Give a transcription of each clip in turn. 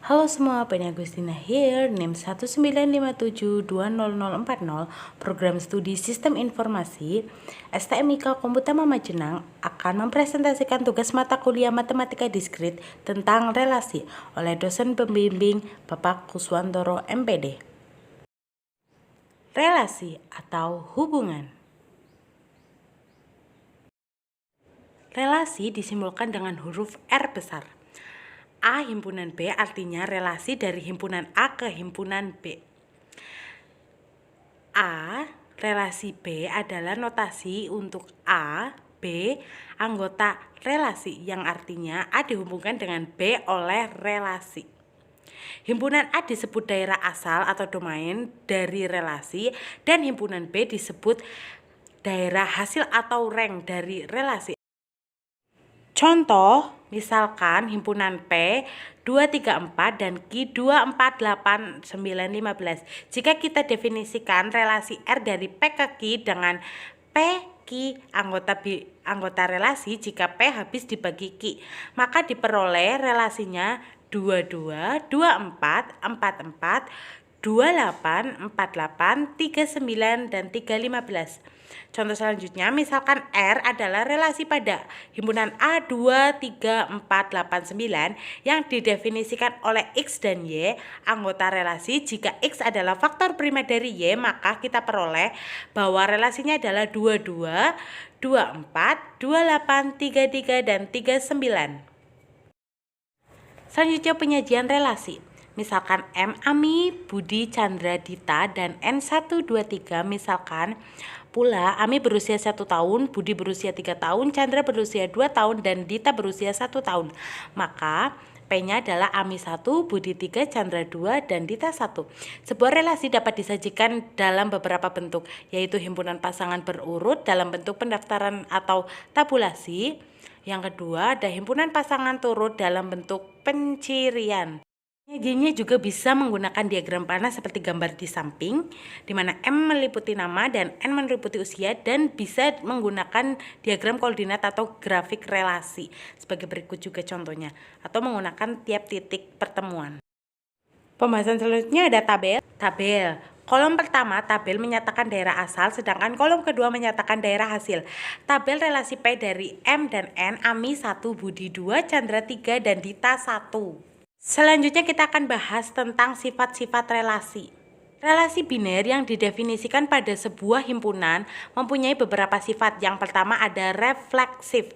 Halo semua, Penny Agustina here, NIM 195720040, Program Studi Sistem Informasi, STMIK Komputer Mamajenang akan mempresentasikan tugas mata kuliah Matematika Diskrit tentang relasi oleh dosen pembimbing Bapak Kuswantoro MPD. Relasi atau hubungan. Relasi disimbolkan dengan huruf R besar. A himpunan B artinya relasi dari himpunan A ke himpunan B. A, relasi B adalah notasi untuk A, B, anggota relasi yang artinya A dihubungkan dengan B oleh relasi. Himpunan A disebut daerah asal atau domain dari relasi dan himpunan B disebut daerah hasil atau rank dari relasi. Contoh, misalkan himpunan P 234 dan Q 248 915. Jika kita definisikan relasi R dari P ke Q dengan P Q anggota relasi, jika P habis dibagi Q, maka diperoleh relasinya 22, 24, 44, 28, 48, 39, dan 315. Contoh selanjutnya, misalkan R adalah relasi pada himpunan A 2, 3, 4, 8, 9 yang didefinisikan oleh X dan Y, anggota relasi. Jika X adalah faktor prima dari Y, maka kita peroleh bahwa relasinya adalah 22, 24, 28, 33, dan 39. Selanjutnya penyajian relasi. Misalkan M, Ami, Budi, Chandra, Dita, dan N123. Misalkan pula Ami berusia 1 tahun, Budi berusia 3 tahun, Chandra berusia 2 tahun, dan Dita berusia 1 tahun. Maka P-nya adalah Ami 1, Budi 3, Chandra 2, dan Dita 1. Sebuah relasi dapat disajikan dalam beberapa bentuk, yaitu himpunan pasangan berurut dalam bentuk pendaftaran atau tabulasi. Yang kedua, ada himpunan pasangan turut dalam bentuk pencirian. Penyajiannya juga bisa menggunakan diagram panah seperti gambar di samping, di mana M meliputi nama dan N meliputi usia, dan bisa menggunakan diagram koordinat atau grafik relasi sebagai berikut juga contohnya, atau menggunakan tiap titik pertemuan. Pembahasan selanjutnya ada tabel. Kolom pertama, tabel menyatakan daerah asal, sedangkan kolom kedua menyatakan daerah hasil. Tabel relasi P dari M dan N, Ami 1, Budi 2, Chandra 3, dan Dita 1. Selanjutnya kita akan bahas tentang sifat-sifat relasi. Relasi biner yang didefinisikan pada sebuah himpunan mempunyai beberapa sifat. Yang pertama ada refleksif.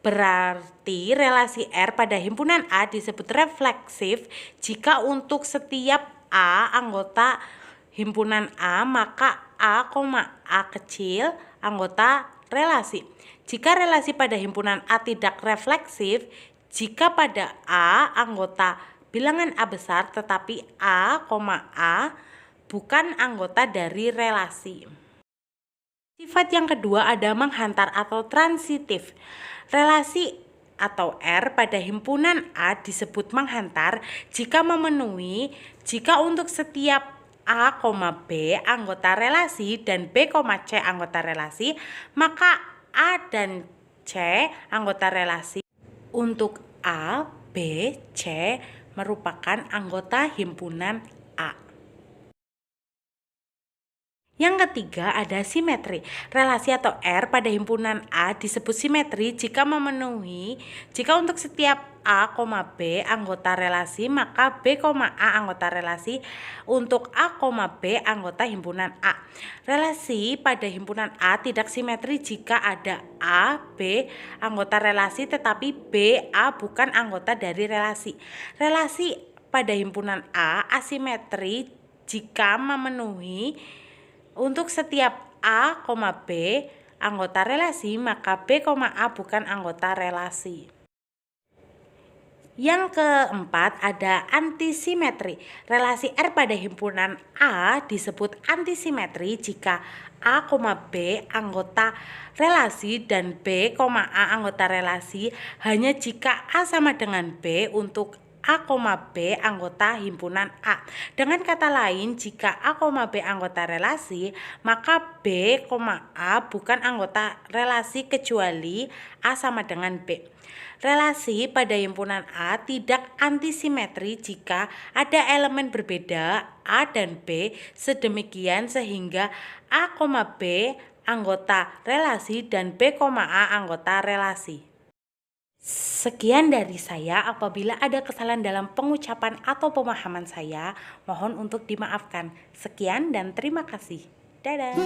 Berarti relasi R pada himpunan A disebut refleksif jika untuk setiap A anggota himpunan A, maka A, A kecil anggota relasi. Jika relasi pada himpunan A tidak refleksif, jika pada A anggota bilangan A besar tetapi A, bukan anggota dari relasi. Sifat yang kedua ada menghantar atau transitif. Relasi atau R pada himpunan A disebut menghantar jika untuk setiap A, B anggota relasi dan B, C anggota relasi, maka A dan C anggota relasi. Untuk A, B, C merupakan anggota himpunan A. Yang ketiga ada simetri. Relasi atau R pada himpunan A disebut simetri jika untuk setiap A, B anggota relasi, maka B, A anggota relasi. Untuk A, B anggota himpunan A. Relasi pada himpunan A tidak simetri jika ada A, B anggota relasi tetapi B, A bukan anggota dari relasi. Relasi pada himpunan A asimetri jika memenuhi untuk setiap A, B anggota relasi, maka B, A bukan anggota relasi. Yang keempat ada antisimetri. Relasi R pada himpunan A disebut antisimetri jika A, B anggota relasi dan B, A anggota relasi hanya jika A sama dengan B untuk A, B anggota himpunan A. Dengan kata lain, jika A, B anggota relasi, maka B, A bukan anggota relasi kecuali A sama dengan B. Relasi pada himpunan A tidak antisimetri jika ada elemen berbeda A dan B sedemikian sehingga A, B anggota relasi dan B, A anggota relasi. Sekian dari saya. Apabila ada kesalahan dalam pengucapan atau pemahaman saya, mohon untuk dimaafkan. Sekian dan terima kasih. Dadah.